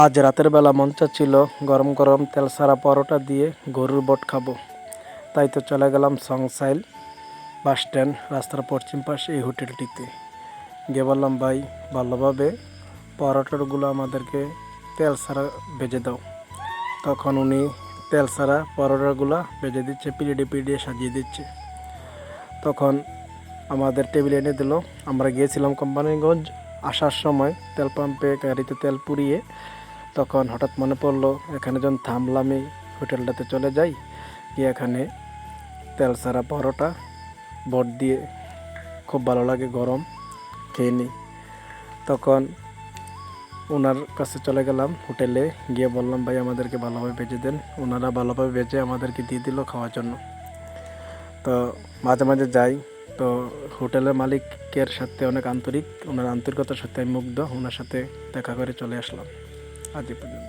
আজ রাতের বেলা মন চাচ্ছিল গরম গরম তেল সারা পরোটা দিয়ে গরুর বট খাবো। তাই তো চলে গেলাম সংসাইল বাস স্ট্যান্ড রাস্তার পশ্চিম পাশে এই হোটেলটিতে। গিয়ে বললাম, ভাই ভালোভাবে পরোটাগুলো আমাদেরকে তেল সারা ভেজে দাও। তখন উনি তেল সারা পরোটাগুলো ভেজে দিচ্ছে, পিড়িয়ে পিড়িয়ে সাজিয়ে দিচ্ছে। তখন আমাদের টেবিলে এনে দিল। আমরা গিয়েছিলাম কোম্পানিগঞ্জ। আসার সময় তেল পাম্পে গাড়িতে তেল পুড়িয়ে তখন হঠাৎ মনে পড়লো, এখানে যখন থামলাম এই হোটেলটাতে চলে যাই, গিয়ে এখানে তেল সারা পরোটা বট দিয়ে খুব ভালো লাগে, গরম খেয়ে নিই। তখন ওনার কাছে চলে গেলাম হোটেলে, গিয়ে বললাম, ভাই আমাদেরকে ভালোভাবে ভেজে দেন। ওনারা ভালোভাবে ভেজে আমাদেরকে দিয়ে দিল খাওয়ার জন্য। তো মাঝে মাঝে যাই, তো হোটেলের মালিকের সাথে অনেক আন্তরিক, ওনার আন্তরিকতার সাথে আমি মুগ্ধ। ওনার সাথে দেখা করে চলে আসলাম। আজ এ পর্যন্ত।